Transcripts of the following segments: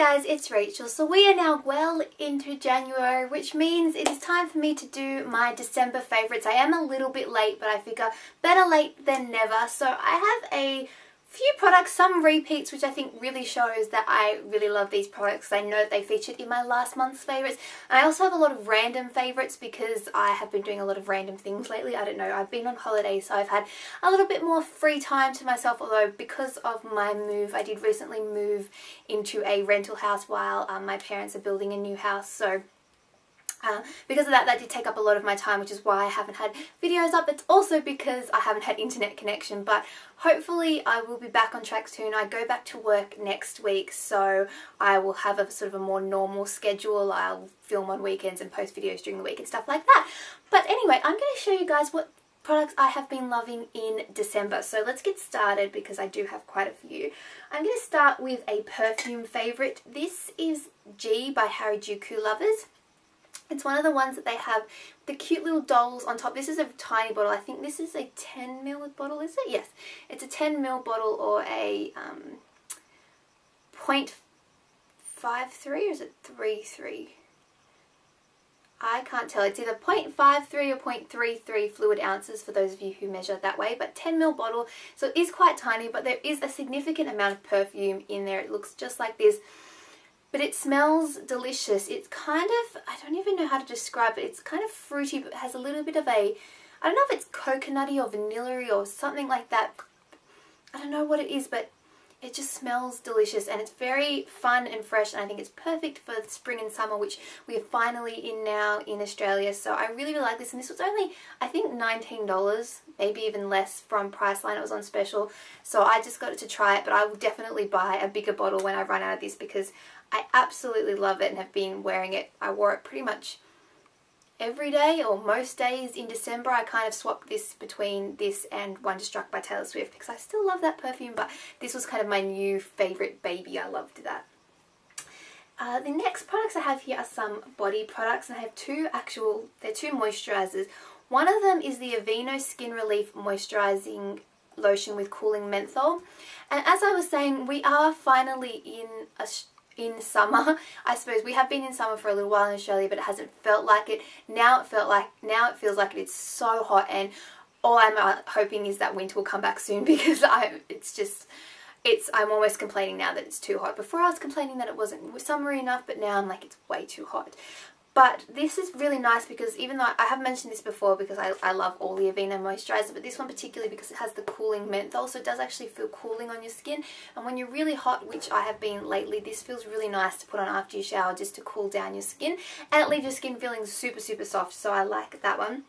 guys, it's Rachel. So we are now well into January, which means it is time for me to do my December favourites. I am a little bit late, but I figure better late than never. So I have a few products, some repeats, which I think really shows that I really love these products. I know that they featured in my last month's favourites. And I also have a lot of random favourites because I have been doing a lot of random things lately. I don't know, I've been on holiday, so I've had a little bit more free time to myself, although because of my move, I did recently move into a rental house while my parents are building a new house. So because of that, that did take up a lot of my time, which is why I haven't had videos up. It's also because I haven't had internet connection, but hopefully I will be back on track soon. I go back to work next week, so I will have a sort of a more normal schedule. I'll film on weekends and post videos during the week and stuff like that. But anyway, I'm going to show you guys what products I have been loving in December. So let's get started because I do have quite a few. I'm going to start with a perfume favourite. This is G by Harajuku Lovers. It's one of the ones that they have the cute little dolls on top. This is a tiny bottle. I think this is a 10ml bottle, is it? Yes. It's a 10ml bottle or a 0.53 or is it 3.3? I can't tell. It's either 0.53 or 0.33 fluid ounces for those of you who measure it that way, but 10ml bottle. So it is quite tiny, but there is a significant amount of perfume in there. It looks just like this. But it smells delicious. It's kind of, I don't even know how to describe it. It's kind of fruity, but it has a little bit of a, I don't know if it's coconutty or vanilla-y or something like that. I don't know what it is, but it just smells delicious and it's very fun and fresh, and I think it's perfect for the spring and summer, which we are finally in now in Australia. So I really, really like this, and this was only, I think, $19, maybe even less from Priceline. It was on special, so I just got it to try it, but I will definitely buy a bigger bottle when I run out of this because I absolutely love it and have been wearing it. I wore it pretty much every day or most days in December. I kind of swapped this between this and Wonderstruck by Taylor Swift because I still love that perfume, but this was kind of my new favourite baby. I loved that. The next products I have here are some body products, and I have they're two moisturisers. One of them is the Aveeno Skin Relief Moisturising Lotion with Cooling Menthol. And as I was saying, we are finally in summer. I suppose we have been in summer for a little while in Australia, but it hasn't felt like it. Now it feels like it's so hot, and all I'm hoping is that winter will come back soon because I'm almost complaining now that it's too hot. Before I was complaining that it wasn't summery enough, but now I'm like, it's way too hot. But this is really nice because even though I have mentioned this before because I love all the Aveeno moisturiser, but this one particularly because it has the cooling menthol, so it does actually feel cooling on your skin. And when you're really hot, which I have been lately, this feels really nice to put on after you shower just to cool down your skin. And it leaves your skin feeling super, super soft, so I like that one.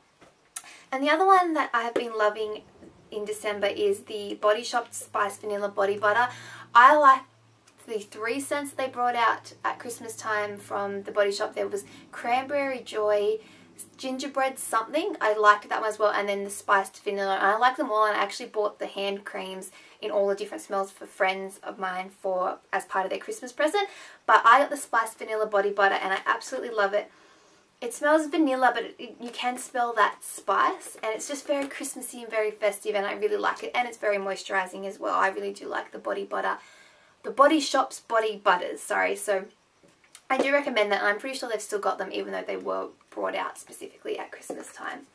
And the other one that I have been loving in December is the Body Shop Spice Vanilla Body Butter. I like the 3 scents that they brought out at Christmas time from the Body Shop. There was Cranberry Joy, Gingerbread something. I liked that one as well, and then the Spiced Vanilla. And I like them all, and I actually bought the hand creams in all the different smells for friends of mine as part of their Christmas present. But I got the Spiced Vanilla Body Butter and I absolutely love it. It smells vanilla, but you can smell that spice, and it's just very Christmassy and very festive, and I really like it. And it's very moisturising as well. I really do like the Body Butter. The Body Shop's Body Butters, sorry. So I do recommend that, and I'm pretty sure they've still got them even though they were brought out specifically at Christmas time.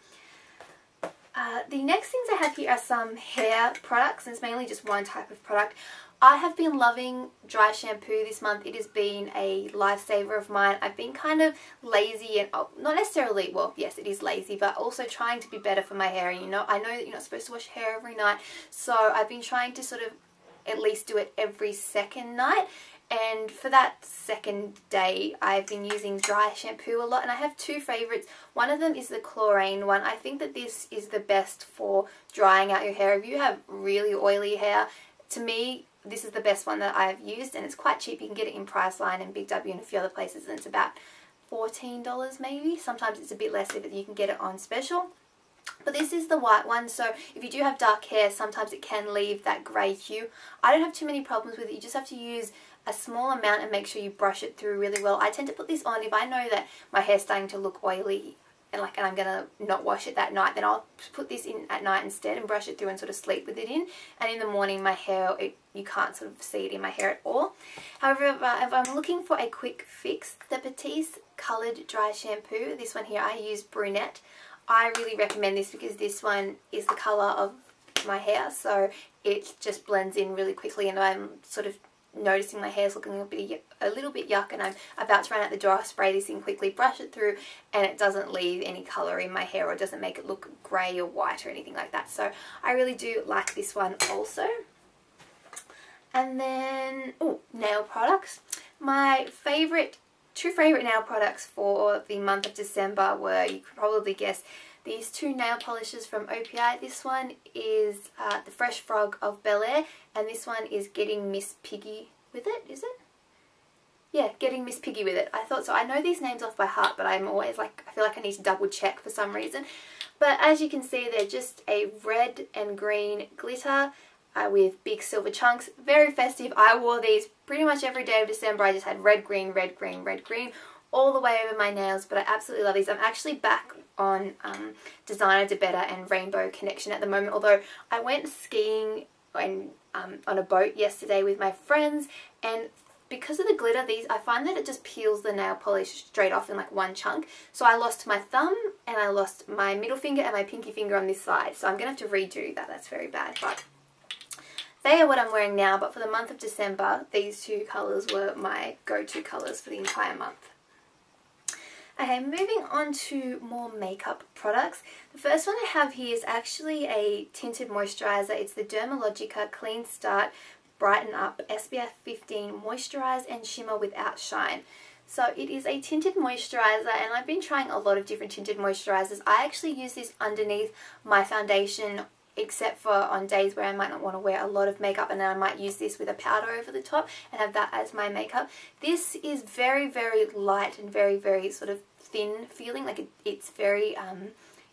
The next things I have here are some hair products, and it's mainly just one type of product. I have been loving dry shampoo this month. It has been a lifesaver of mine. I've been kind of lazy and not necessarily, well, yes, it is lazy, but also trying to be better for my hair. And I know that you're not supposed to wash hair every night, so I've been trying to sort of at least do it every second night, and for that second day I've been using dry shampoo a lot, and I have two favourites. One of them is the Kloraine one. I think that this is the best for drying out your hair. If you have really oily hair, to me this is the best one that I've used, and it's quite cheap. You can get it in Priceline and Big W and a few other places, and it's about $14 maybe. Sometimes it's a bit less if you can get it on special. But this is the white one, so if you do have dark hair, sometimes it can leave that grey hue. I don't have too many problems with it. You just have to use a small amount and make sure you brush it through really well. I tend to put this on if I know that my hair's starting to look oily and I'm gonna not wash it that night, then I'll put this in at night instead and brush it through and sort of sleep with it in. And in the morning my hair, you can't sort of see it in my hair at all. However, if I'm looking for a quick fix, the Bastise Coloured Dry Shampoo, this one here, I use Brunette. I really recommend this because this one is the colour of my hair, so it just blends in really quickly, and I'm sort of noticing my hair's looking a little bit yuck, and I'm about to run out the door. I'll spray this in quickly, brush it through, and it doesn't leave any colour in my hair or doesn't make it look grey or white or anything like that. So I really do like this one also. And then, nail products. My two favourite nail products for the month of December were, you could probably guess, these two nail polishes from OPI. This one is the Fresh Frog of Bel Air, and this one is Getting Miss Piggy with it, is it? Yeah, Getting Miss Piggy with it. I thought so. I know these names off by heart, but I'm always like, I feel like I need to double check for some reason. But as you can see, they're just a red and green glitter with big silver chunks. Very festive. I wore these pretty much every day of December. I just had red, green, red, green, red, green all the way over my nails, but I absolutely love these. I'm actually back on Designer de Better and Rainbow Connection at the moment, although I went skiing and on a boat yesterday with my friends, and because of the glitter, I find that it just peels the nail polish straight off in like one chunk. So I lost my thumb and I lost my middle finger and my pinky finger on this side, so I'm gonna have to redo that. That's very bad, but they are what I'm wearing now. But for the month of December, these two colours were my go-to colours for the entire month. Okay, moving on to more makeup products. The first one I have here is actually a tinted moisturiser. It's the Dermalogica Clean Start Brighten Up SPF 15 Moisturise and Shimmer Without Shine. So it is a tinted moisturiser, and I've been trying a lot of different tinted moisturisers. I actually use this underneath my foundation, except for on days where I might not want to wear a lot of makeup, and then I might use this with a powder over the top and have that as my makeup. This is very, very light and very, very sort of thin feeling. Like it's very,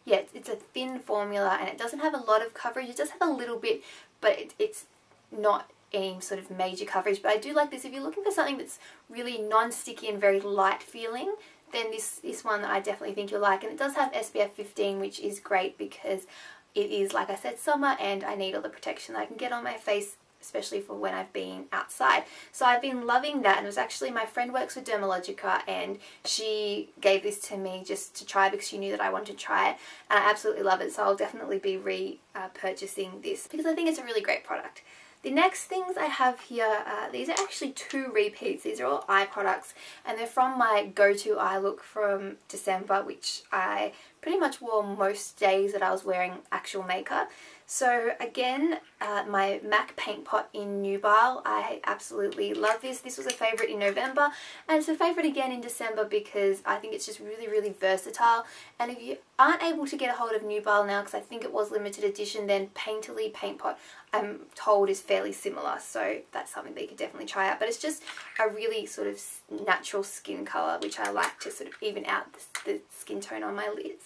yeah, it's a thin formula, and it doesn't have a lot of coverage. It does have a little bit, but it's not any sort of major coverage. But I do like this. If you're looking for something that's really non-sticky and very light feeling, then this is one that I definitely think you'll like. And it does have SPF 15, which is great because it is, like I said, summer, and I need all the protection that I can get on my face, especially for when I've been outside. So I've been loving that, and it was actually, my friend works with Dermalogica, and she gave this to me just to try because she knew that I wanted to try it, and I absolutely love it. So I'll definitely be purchasing this because I think it's a really great product. The next things I have here, these are actually two repeats. These are all eye products, and they're from my go-to eye look from December, which I pretty much wore most days that I was wearing actual makeup. So again, my MAC Paint Pot in Nubile. I absolutely love this. This was a favourite in November, and it's a favourite again in December because I think it's just really, really versatile. And if you aren't able to get a hold of Nubile now, because I think it was limited edition, then Painterly Paint Pot, I'm told, is fairly similar. So that's something that you could definitely try out. But it's just a really sort of natural skin colour, which I like to sort of even out the skin tone on my lids.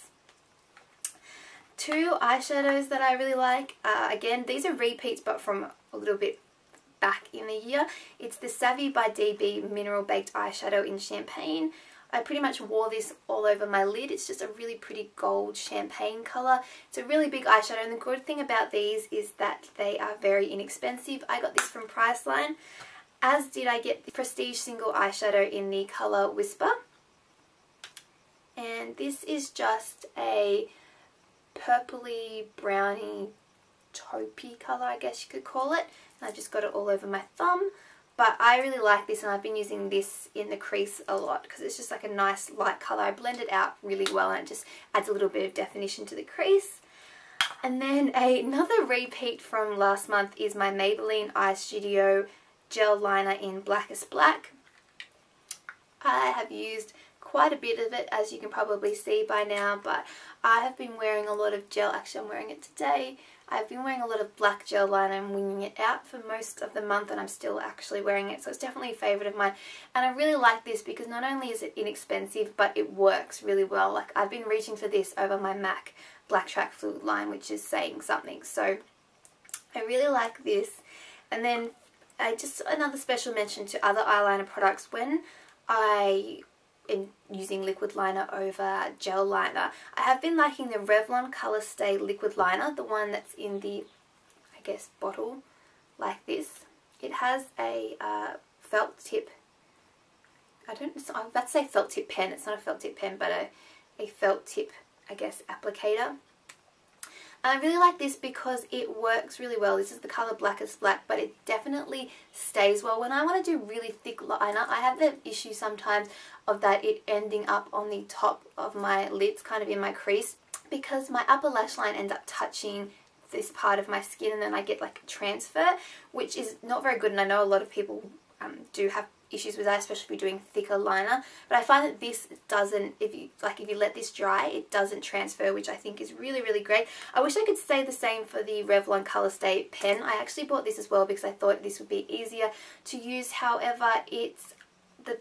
Two eyeshadows that I really like. Again, these are repeats, but from a little bit back in the year. It's the Savvy by DB Mineral Baked Eyeshadow in Champagne. I pretty much wore this all over my lid. It's just a really pretty gold champagne colour. It's a really big eyeshadow, and the good thing about these is that they are very inexpensive. I got this from Priceline, as did I get the Prestige Single Eyeshadow in the colour Whisper. And this is just a purpley, browny, taupey colour, I guess you could call it. And I just got it all over my thumb. But I really like this, and I've been using this in the crease a lot because it's just like a nice light colour. I blend it out really well, and it just adds a little bit of definition to the crease. And then another repeat from last month is my Maybelline Eye Studio Gel Liner in Blackest Black. I have used quite a bit of it, as you can probably see by now, but I have been wearing a lot of gel. Actually, I'm wearing it today. I've been wearing a lot of black gel liner and winging it out for most of the month, and I'm still actually wearing it, so it's definitely a favourite of mine. And I really like this because not only is it inexpensive, but it works really well. Like, I've been reaching for this over my MAC Black Track Fluid line, which is saying something. So I really like this. And then just another special mention to other eyeliner products. When I in using liquid liner over gel liner. I have been liking the Revlon ColorStay liquid liner, the one that's in the, I guess, bottle like this. It has a felt tip. I'm about to say felt tip pen. It's not a felt tip pen, but a felt tip, I guess, applicator. And I really like this because it works really well. This is the colour Blackest Black, but it definitely stays well. When I want to do really thick liner, I have the issue sometimes of that it ending up on the top of my lids, kind of in my crease, because my upper lash line ends up touching this part of my skin, and then I get like a transfer, which is not very good. And I know a lot of people do have issues with that, especially if you're doing thicker liner, but I find that this doesn't, if you let this dry, it doesn't transfer, which I think is really, really great. I wish I could say the same for the Revlon ColorStay pen. I actually bought this as well because I thought this would be easier to use. However, I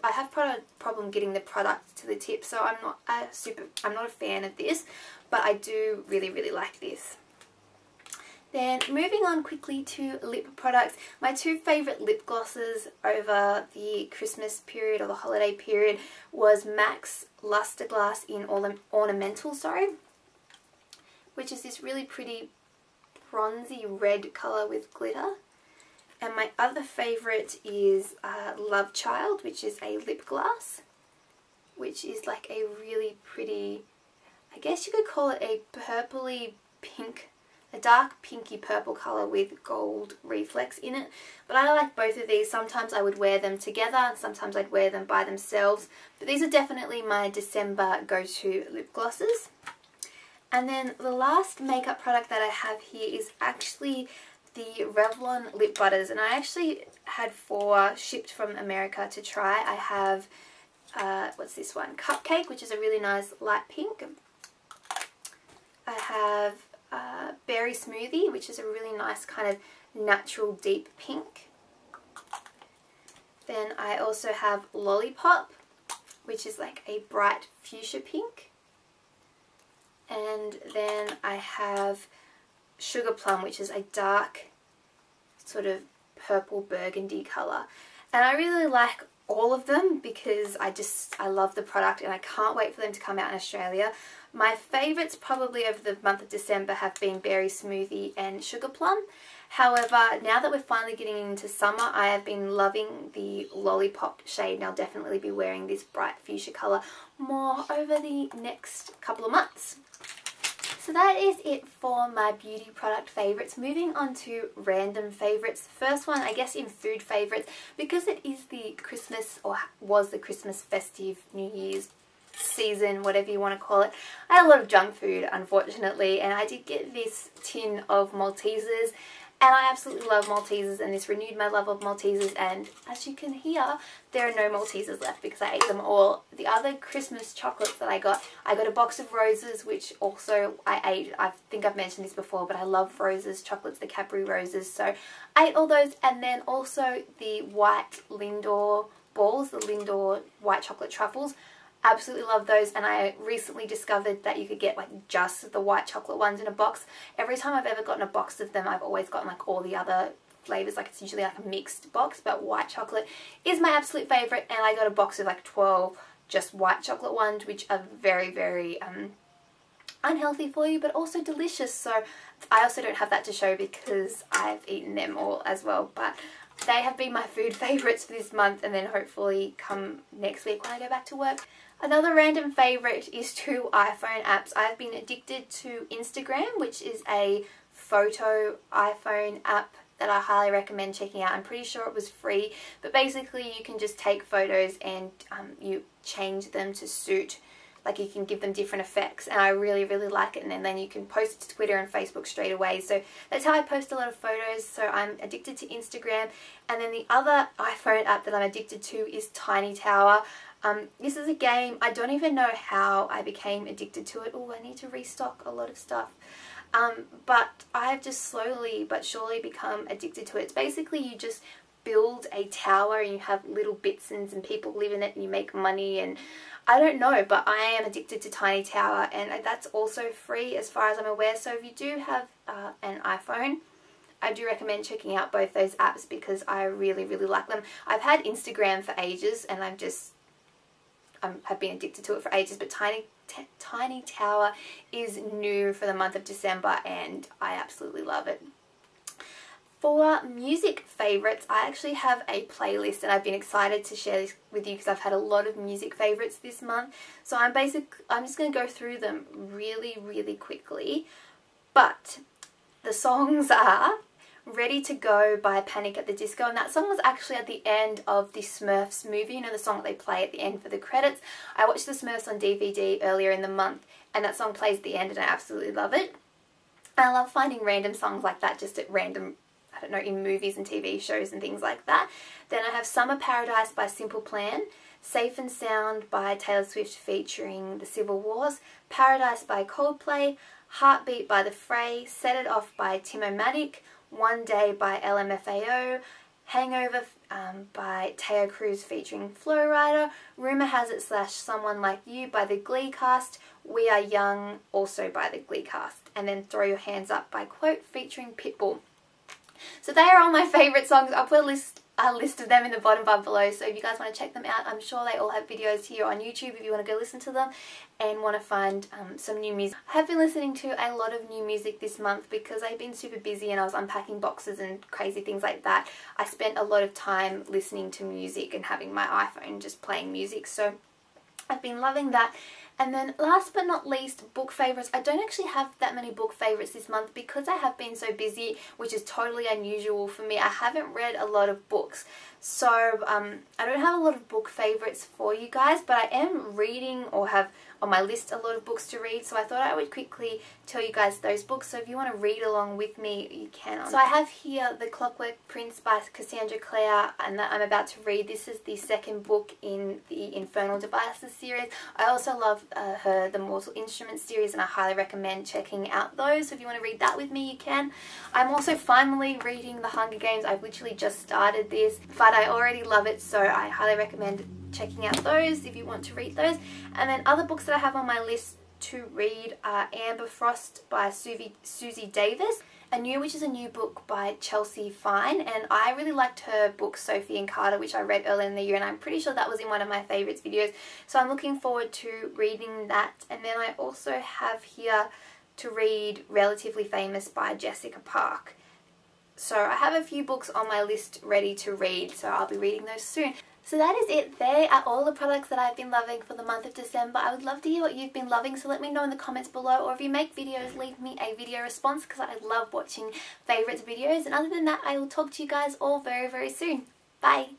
have a problem getting the product to the tip, so I'm not a fan of this, but I do really, really like this. Then moving on quickly to lip products, my two favourite lip glosses over the Christmas period or the holiday period was MAC's Lusterglass in Ornamental, which is this really pretty bronzy red colour with glitter. And my other favourite is Love Child, which is a lip gloss, which is like a really pretty, I guess you could call it a purpley pink, a dark pinky purple colour with gold reflex in it. But I like both of these. Sometimes I would wear them together and sometimes I'd wear them by themselves. But these are definitely my December go-to lip glosses. And then the last makeup product that I have here is actually the Revlon lip butters. And I actually had 4 shipped from America to try. I have, what's this one? Cupcake, which is a really nice light pink. I have Berry Smoothie, which is a really nice kind of natural deep pink. Then I also have Lollipop, which is like a bright fuchsia pink. And then I have Sugar Plum, which is a dark sort of purple burgundy colour. And I really like all of them because I love the product and I can't wait for them to come out in Australia. My favourites probably over the month of December have been Berry Smoothie and Sugar Plum. However, now that we're finally getting into summer, I have been loving the Lollipop shade, and I'll definitely be wearing this bright fuchsia colour more over the next couple of months. So that is it for my beauty product favourites. Moving on to random favourites. First one, I guess, in food favourites, because it is the Christmas, or was the Christmas festive New Year's season, whatever you want to call it. I had a lot of junk food, unfortunately, and I did get this tin of Maltesers, and I absolutely love Maltesers, and this renewed my love of Maltesers. And as you can hear, there are no Maltesers left because I ate them all. The other Christmas chocolates that I got a box of roses, which also I ate. I think I've mentioned this before, but I love roses chocolates, the Cadbury roses, so I ate all those. And then also the white Lindor balls, the Lindor white chocolate truffles. Absolutely love those, and I recently discovered that you could get like just the white chocolate ones in a box. Every time I've ever gotten a box of them, I've always gotten like all the other flavours, like it's usually like a mixed box, but white chocolate is my absolute favourite. And I got a box of like 12 just white chocolate ones, which are very, very unhealthy for you, but also delicious. So I also don't have that to show because I've eaten them all as well, but they have been my food favourites for this month, and then hopefully come next week when I go back to work. Another random favourite is 2 iPhone apps. I've been addicted to Instagram, which is a photo iPhone app that I highly recommend checking out. I'm pretty sure it was free, but basically you can just take photos and you change them to suit, like you can give them different effects, and I really, really like it. And then you can post it to Twitter and Facebook straight away. So that's how I post a lot of photos. So I'm addicted to Instagram. And then the other iPhone app that I'm addicted to is Tiny Tower. This is a game, I don't even know how I became addicted to it. Oh, I need to restock a lot of stuff. But I have just slowly but surely become addicted to it. It's basically you just build a tower and you have little bits and people live in it and you make money, and I don't know, but I am addicted to Tiny Tower, and that's also free as far as I'm aware. So if you do have an iPhone, I do recommend checking out both those apps because I really, really like them. I've had Instagram for ages and I've have been addicted to it for ages, but Tiny Tower is new for the month of December and I absolutely love it. For music favourites, I actually have a playlist and I've been excited to share this with you because I've had a lot of music favourites this month. So I'm just going to go through them really quickly. But the songs are Ready to Go by Panic at the Disco, and that song was actually at the end of the Smurfs movie, you know, the song that they play at the end for the credits. I watched the Smurfs on DVD earlier in the month and that song plays at the end and I absolutely love it. I love finding random songs like that just at random, I don't know, in movies and TV shows and things like that. Then I have Summer Paradise by Simple Plan, Safe and Sound by Taylor Swift featuring the Civil Wars, Paradise by Coldplay, Heartbeat by The Fray, Set It Off by Tim-O-Matic, One Day by LMFAO, Hangover by Teo Cruz featuring Flow Rider, Rumour Has It / Someone Like You by the Glee Cast, We Are Young also by the Glee Cast, and then Throw Your Hands Up by Quote featuring Pitbull. So they are all my favourite songs. I'll put a list of them in the bottom bar below, so if you guys want to check them out, I'm sure they all have videos here on YouTube if you want to go listen to them and want to find some new music. I have been listening to a lot of new music this month because I've been super busy and I was unpacking boxes and crazy things like that. I spent a lot of time listening to music and having my iPhone just playing music, so I've been loving that. And then last but not least, book favourites. I don't actually have that many book favourites this month because I have been so busy, which is totally unusual for me. I haven't read a lot of books. So I don't have a lot of book favourites for you guys, but I am reading or have on my list a lot of books to read, so I thought I would quickly tell you guys those books. So if you want to read along with me, you can. So I have here The Clockwork Prince by Cassandra Clare, and that I'm about to read. This is the second book in the Infernal Devices series. I also love the Mortal Instruments series, and I highly recommend checking out those. So if you want to read that with me, you can. I'm also finally reading The Hunger Games. I've literally just started this, but I already love it, so I highly recommend checking out those if you want to read those. And then other books that I have on my list to read are Amber Frost by Susie Davis, which is a new book by Chelsea Fine, and I really liked her book Sophie and Carter, which I read earlier in the year, and I'm pretty sure that was in one of my favourites videos, so I'm looking forward to reading that. And then I also have here to read Relatively Famous by Jessica Park. So I have a few books on my list ready to read, so I'll be reading those soon. So that is it. They are all the products that I've been loving for the month of December. I would love to hear what you've been loving, so let me know in the comments below, or if you make videos, leave me a video response because I love watching favourites videos. And other than that, I will talk to you guys all very soon. Bye!